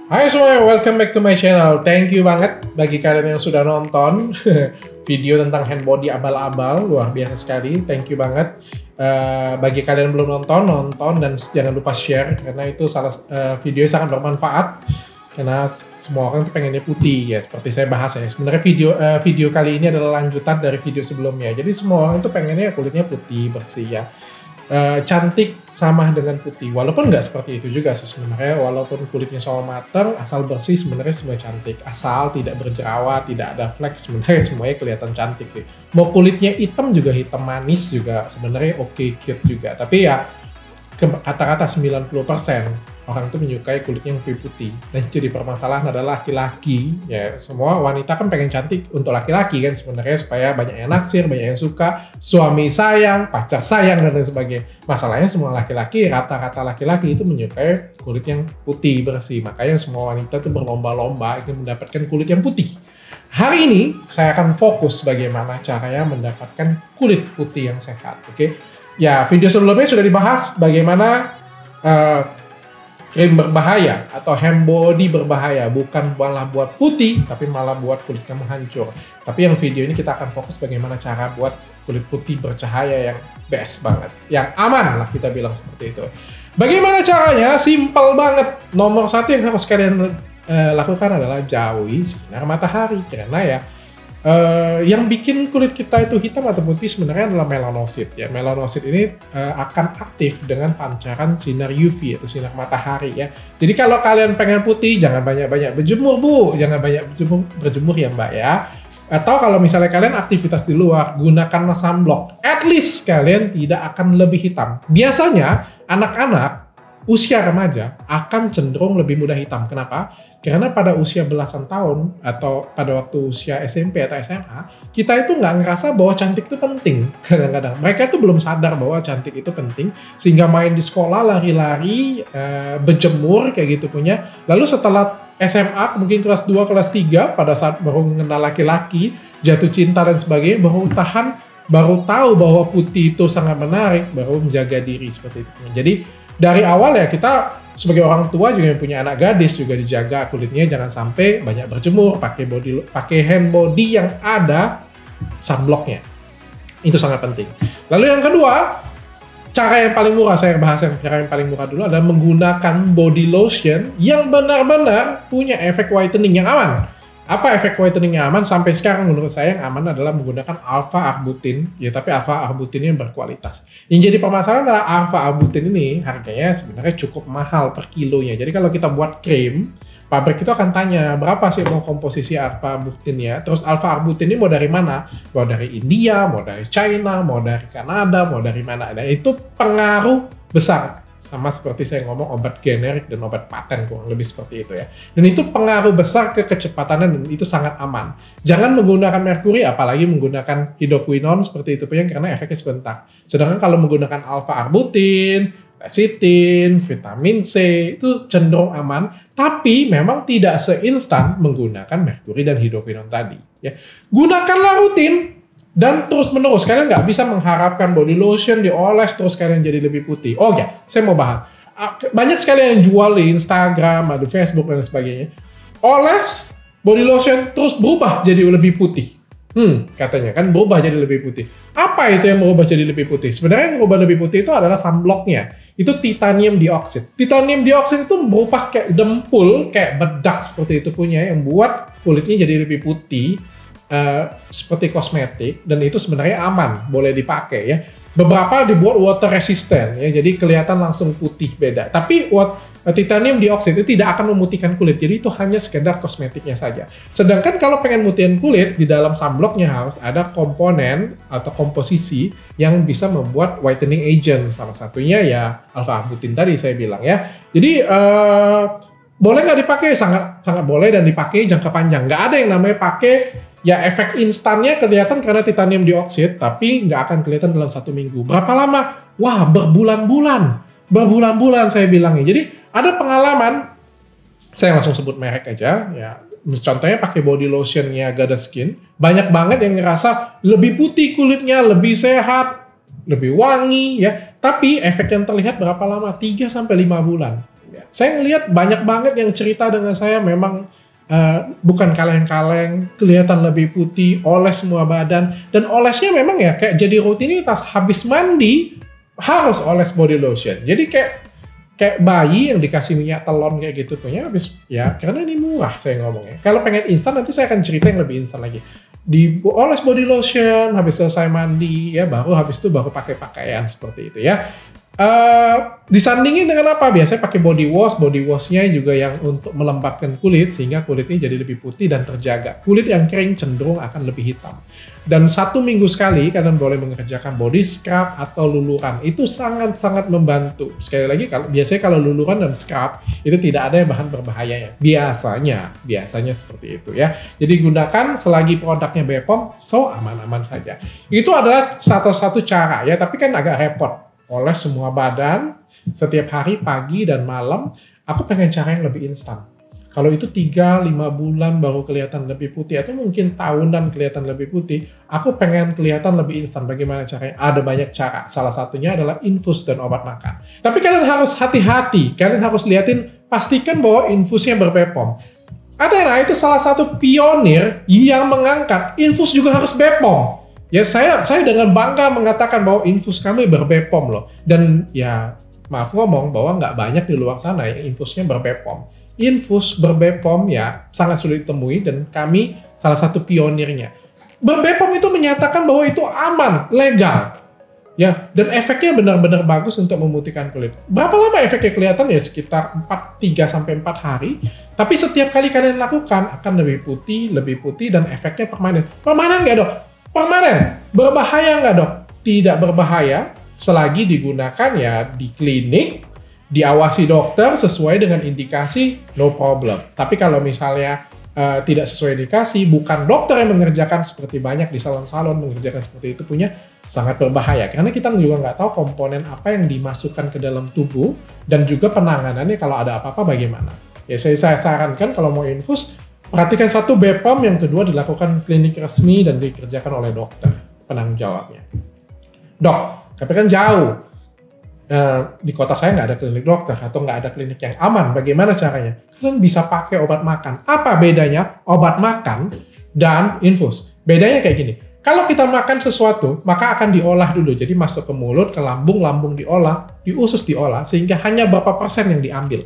Hai semuanya, welcome back to my channel. Thank you banget bagi kalian yang sudah nonton video tentang hand body abal-abal, luar biasa sekali. Thank you banget. Bagi kalian yang belum nonton dan jangan lupa share karena itu video yang sangat bermanfaat. Karena semua orang tuh pengennya putih ya, seperti saya bahas ya. Sebenarnya video kali ini adalah lanjutan dari video sebelumnya. Jadi semua orang tuh pengennya kulitnya putih, bersih ya. Cantik sama dengan putih, walaupun nggak seperti itu juga sih sebenarnya. Walaupun kulitnya sama matang, asal bersih sebenarnya semua cantik, asal tidak berjerawat, tidak ada flek, sebenarnya semuanya kelihatan cantik sih. Mau kulitnya hitam juga, hitam manis juga sebenarnya oke, cute juga. Tapi ya kata-kata 90% orang tuh menyukai kulitnya yang lebih putih. Dan jadi permasalahan adalah laki-laki ya, semua wanita kan pengen cantik untuk laki-laki kan sebenarnya, supaya banyak yang naksir, banyak yang suka, suami sayang, pacar sayang dan lain sebagainya. Masalahnya semua laki-laki, rata-rata laki-laki itu menyukai kulit yang putih, bersih. Makanya semua wanita tuh berlomba-lomba ingin mendapatkan kulit yang putih. Hari ini saya akan fokus bagaimana caranya mendapatkan kulit putih yang sehat. Oke? Ya, video sebelumnya sudah dibahas bagaimana krim berbahaya atau hand body berbahaya, bukan malah buat putih tapi malah buat kulit kamu hancur. Tapi yang video ini kita akan fokus bagaimana cara buat kulit putih bercahaya yang best banget, yang aman lah kita bilang seperti itu. Bagaimana caranya? Simple banget. Nomor satu yang harus kalian lakukan adalah jauhi sinar matahari, karena ya yang bikin kulit kita itu hitam atau putih sebenarnya adalah melanosit ya. Melanosit ini akan aktif dengan pancaran sinar UV atau sinar matahari ya. Jadi kalau kalian pengen putih, jangan banyak-banyak berjemur Bu, jangan banyak berjemur ya Mbak ya. Atau kalau misalnya kalian aktivitas di luar, gunakan sunblock. At least kalian tidak akan lebih hitam. Biasanya anak-anak usia remaja akan cenderung lebih mudah hitam. Kenapa? Karena pada usia belasan tahun atau pada waktu usia SMP atau SMA, kita itu nggak ngerasa bahwa cantik itu penting. Kadang-kadang mereka itu belum sadar bahwa cantik itu penting, sehingga main di sekolah lari-lari, berjemur kayak gitu punya. Lalu setelah SMA mungkin kelas 2, kelas 3, pada saat baru mengenal laki-laki, jatuh cinta dan sebagainya, baru tahu bahwa putih itu sangat menarik, baru menjaga diri seperti itu. Jadi dari awal ya kita sebagai orang tua juga yang punya anak gadis juga dijaga kulitnya, jangan sampai banyak berjemur, pakai hand body yang ada sunblocknya. Itu sangat penting. Lalu yang kedua, cara yang paling murah, saya bahas cara yang paling murah dulu, adalah menggunakan body lotion yang benar-benar punya efek whitening yang aman. Apa efek whitening yang aman? Sampai sekarang menurut saya yang aman adalah menggunakan alpha-arbutin, ya, tapi alpha-arbutin yang berkualitas. Yang jadi permasalahan adalah alpha-arbutin ini harganya sebenarnya cukup mahal per kilonya. Jadi kalau kita buat krim, pabrik itu akan tanya berapa sih mau komposisi alpha-arbutinnya. Terus alpha-arbutin ini mau dari mana? Mau dari India, mau dari China, mau dari Kanada, mau dari mana? Dan itu pengaruh besar. Sama seperti saya ngomong obat generik dan obat paten, kurang lebih seperti itu ya. Dan itu pengaruh besar ke kecepatannya dan itu sangat aman. Jangan menggunakan merkuri, apalagi menggunakan hidroquinone seperti itu punya, karena efeknya sebentar. Sedangkan kalau menggunakan alpha-arbutin, lecithin, vitamin C, itu cenderung aman, tapi memang tidak seinstan menggunakan merkuri dan hidroquinone tadi. Ya. Gunakanlah rutin. Dan terus-menerus, kalian nggak bisa mengharapkan body lotion dioles terus kalian jadi lebih putih. Oh ya, saya mau bahas. Banyak sekali yang jual di Instagram, di Facebook, dan sebagainya. Oles body lotion terus berubah jadi lebih putih. Katanya kan berubah jadi lebih putih. Apa itu yang berubah jadi lebih putih? Sebenarnya yang berubah lebih putih itu adalah sunblocknya. Itu titanium dioxide. Titanium dioxide itu berupa kayak dempul, kayak bedak seperti itu punya, yang buat kulitnya jadi lebih putih. Seperti kosmetik, dan itu sebenarnya aman, boleh dipakai ya. Beberapa dibuat water resistant ya, jadi kelihatan langsung putih beda. Tapi titanium dioxide itu tidak akan memutihkan kulit, jadi itu hanya sekedar kosmetiknya saja. Sedangkan kalau pengen mutihin kulit, di dalam sunblocknya harus ada komponen atau komposisi yang bisa membuat whitening agent. Salah satunya ya alpha-arbutin tadi saya bilang ya. Jadi boleh nggak dipakai? Sangat boleh dan dipakai jangka panjang. Nggak ada yang namanya pakai ya efek instannya kelihatan karena titanium dioxide, tapi nggak akan kelihatan dalam 1 minggu. Berapa lama? Wah, berbulan-bulan saya bilangnya. Jadi ada pengalaman, saya langsung sebut merek aja ya. Contohnya pakai body lotionnya Gada Skin, banyak banget yang ngerasa lebih putih kulitnya, lebih sehat, lebih wangi ya. Tapi efek yang terlihat berapa lama? 3-5 bulan. Saya ngelihat banyak banget yang cerita dengan saya memang bukan kaleng-kaleng, kelihatan lebih putih, oles semua badan, dan olesnya memang ya kayak jadi rutinitas, habis mandi harus oles body lotion. Jadi kayak bayi yang dikasih minyak telon kayak gitu punya habis ya, karena ini murah saya ngomongnya. Kalau pengen instan nanti saya akan cerita yang lebih instan lagi. Dioles body lotion habis selesai mandi ya, baru habis itu baru pakai pakaian seperti itu ya. Disandingin dengan apa? Biasanya pakai body washnya juga yang untuk melembabkan kulit sehingga kulitnya jadi lebih putih dan terjaga. Kulit yang kering cenderung akan lebih hitam. Dan 1 minggu sekali kalian boleh mengerjakan body scrub atau luluran. Itu sangat-sangat membantu. Sekali lagi, biasanya kalau luluran dan scrub itu tidak ada bahan berbahayanya. Biasanya seperti itu ya. Jadi gunakan selagi produknya BPOM, so aman-aman saja. Itu adalah satu-satu cara ya, tapi kan agak repot. Oles semua badan setiap hari pagi dan malam. Aku pengen cara yang lebih instan. Kalau itu 3-5 bulan baru kelihatan lebih putih, atau mungkin tahunan kelihatan lebih putih, aku pengen kelihatan lebih instan. Bagaimana caranya? Ada banyak cara. Salah satunya adalah infus dan obat makan. Tapi kalian harus hati-hati. Kalian harus liatin, pastikan bahwa infusnya berBPOM. Athena itu salah satu pionir yang mengangkat infus juga harus BPOM. Ya saya dengan bangga mengatakan bahwa infus kami berbepom loh. Dan ya maaf ngomong bahwa nggak banyak di luar sana yang infusnya berbepom. Infus berbepom ya sangat sulit ditemui dan kami salah satu pionirnya. Berbepom itu menyatakan bahwa itu aman, legal. Ya, dan efeknya benar-benar bagus untuk memutihkan kulit. Berapa lama efeknya kelihatan? Ya sekitar 3-4 hari. Tapi setiap kali kalian lakukan akan lebih putih dan efeknya permanen. Permanen nggak dok? Permanen. Berbahaya nggak dok? Tidak berbahaya selagi digunakan ya di klinik, diawasi dokter sesuai dengan indikasi, no problem. Tapi kalau misalnya tidak sesuai indikasi, bukan dokter yang mengerjakan, seperti banyak di salon-salon mengerjakan seperti itu, punya sangat berbahaya. Karena kita juga nggak tahu komponen apa yang dimasukkan ke dalam tubuh dan juga penanganannya kalau ada apa-apa bagaimana. Ya saya sarankan kalau mau infus, perhatikan satu BPOM, yang kedua dilakukan klinik resmi dan dikerjakan oleh dokter penanggung jawabnya. Dok, tapi kan jauh. Di kota saya nggak ada klinik dokter atau nggak ada klinik yang aman. Bagaimana caranya? Kalian bisa pakai obat makan. Apa bedanya obat makan dan infus? Bedanya kayak gini. Kalau kita makan sesuatu, maka akan diolah dulu. Jadi masuk ke mulut, ke lambung, lambung diolah, di usus diolah, sehingga hanya berapa persen yang diambil.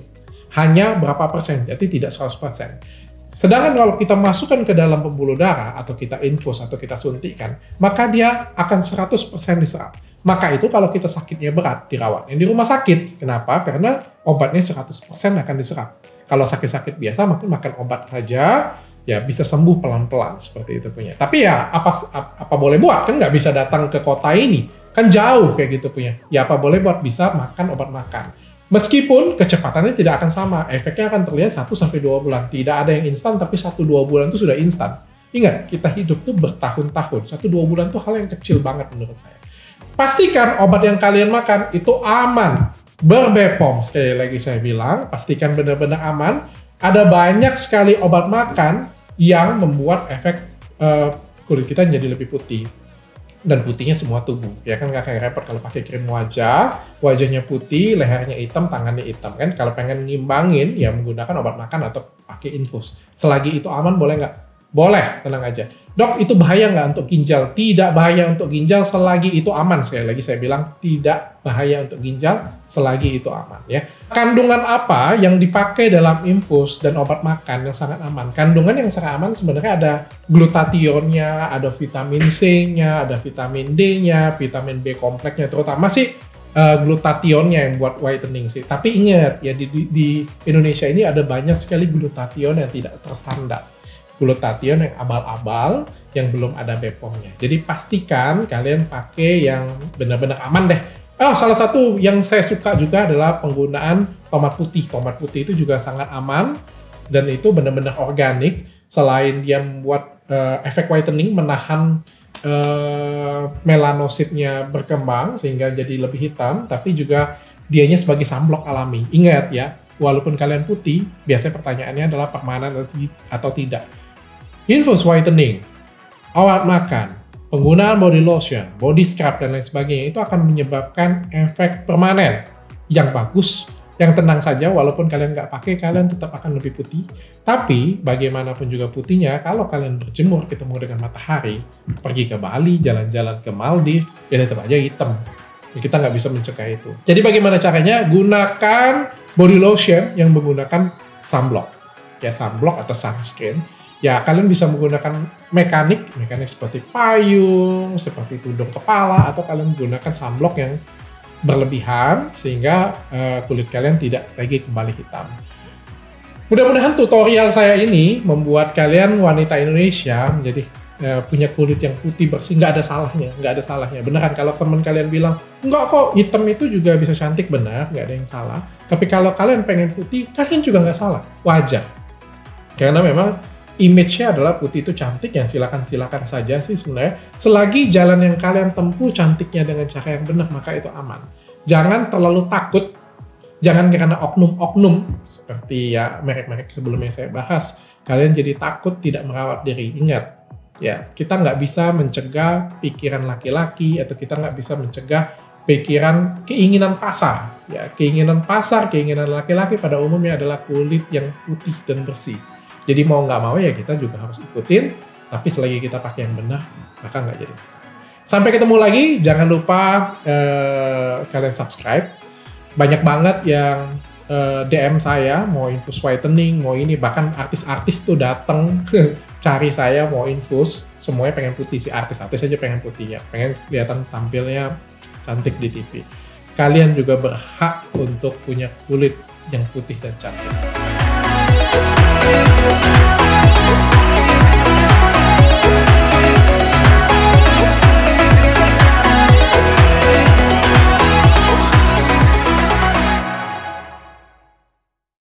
Hanya berapa persen, jadi tidak 100%. Sedangkan kalau kita masukkan ke dalam pembuluh darah, atau kita infus, atau kita suntikkan, maka dia akan 100% diserap. Maka itu kalau kita sakitnya berat, dirawat. Yang di rumah sakit, kenapa? Karena obatnya 100% akan diserap. Kalau sakit-sakit biasa, makan obat saja, ya bisa sembuh pelan-pelan, seperti itu punya. Tapi ya, apa boleh buat? Kan nggak bisa datang ke kota ini. Kan jauh kayak gitu punya. Ya apa boleh buat? Bisa makan obat makan. Meskipun kecepatannya tidak akan sama, efeknya akan terlihat 1-2 bulan. Tidak ada yang instan, tapi 1-2 bulan itu sudah instan. Ingat, kita hidup tuh bertahun-tahun. 1-2 bulan tuh hal yang kecil banget menurut saya. Pastikan obat yang kalian makan itu aman, berbepom. Sekali lagi saya bilang, pastikan benar-benar aman. Ada banyak sekali obat makan yang membuat efek kulit kita jadi lebih putih. Dan putihnya semua tubuh, ya kan nggak kayak repot kalau pakai krim wajah, wajahnya putih, lehernya hitam, tangannya hitam kan. Kalau pengen ngimbangin, ya menggunakan obat makan atau pakai infus. Selagi itu aman, boleh nggak? Boleh, tenang aja. Dok, itu bahaya nggak untuk ginjal? Tidak bahaya untuk ginjal selagi itu aman. Sekali lagi saya bilang, tidak bahaya untuk ginjal selagi itu aman. Ya. Kandungan apa yang dipakai dalam infus dan obat makan yang sangat aman? Kandungan yang sangat aman sebenarnya ada glutationnya, ada vitamin C-nya, ada vitamin D-nya, vitamin B kompleksnya, terutama sih glutationnya yang buat whitening sih. Tapi ingat, ya di Indonesia ini ada banyak sekali glutation yang tidak terstandar. Glutation yang abal-abal, yang belum ada BPOM-nya. Jadi pastikan kalian pakai yang benar-benar aman deh. Oh, salah satu yang saya suka juga adalah penggunaan tomat putih. Tomat putih itu juga sangat aman, dan itu benar-benar organik. Selain dia membuat efek whitening, menahan melanositnya berkembang, sehingga jadi lebih hitam, tapi juga dianya sebagai sunblock alami. Ingat ya, walaupun kalian putih, biasanya pertanyaannya adalah permanen atau tidak. Infus whitening, obat makan, penggunaan body lotion, body scrub, dan lain sebagainya itu akan menyebabkan efek permanen yang bagus Yang tenang saja, walaupun kalian nggak pakai, kalian tetap akan lebih putih. Tapi, bagaimanapun juga putihnya, kalau kalian berjemur ketemu dengan matahari, pergi ke Bali, jalan-jalan ke Maldives, ya tetap aja hitam. Kita nggak bisa mencegah itu. Jadi bagaimana caranya? Gunakan body lotion yang menggunakan sunblock. Ya, sunblock atau sunscreen. Ya, kalian bisa menggunakan mekanik seperti payung, seperti tudung kepala, atau kalian menggunakan sunblock yang berlebihan sehingga kulit kalian tidak lagi kembali hitam. Mudah-mudahan tutorial saya ini membuat kalian wanita Indonesia menjadi punya kulit yang putih bersih. Nggak ada salahnya. Beneran, kalau teman kalian bilang, enggak kok, hitam itu juga bisa cantik, benar, nggak ada yang salah. Tapi kalau kalian pengen putih, kalian juga nggak salah, wajar. Karena memang image-nya adalah putih itu cantik, ya silakan saja sih sebenarnya. Selagi jalan yang kalian tempuh cantiknya dengan cara yang benar, maka itu aman. Jangan terlalu takut, jangan karena oknum-oknum, seperti ya merek-merek sebelumnya saya bahas, kalian jadi takut tidak merawat diri. Ingat, ya kita nggak bisa mencegah pikiran laki-laki, atau kita nggak bisa mencegah keinginan pasar. Ya, keinginan laki-laki pada umumnya adalah kulit yang putih dan bersih. Jadi mau nggak mau ya kita juga harus ikutin, tapi selagi kita pakai yang benar, maka nggak jadi masalah. Sampai ketemu lagi, jangan lupa kalian subscribe. Banyak banget yang DM saya, mau infus whitening, mau ini, bahkan artis-artis tuh datang cari saya mau infus, semuanya pengen putih sih, artis-artis aja pengen putih ya, pengen kelihatan tampilnya cantik di TV. Kalian juga berhak untuk punya kulit yang putih dan cantik.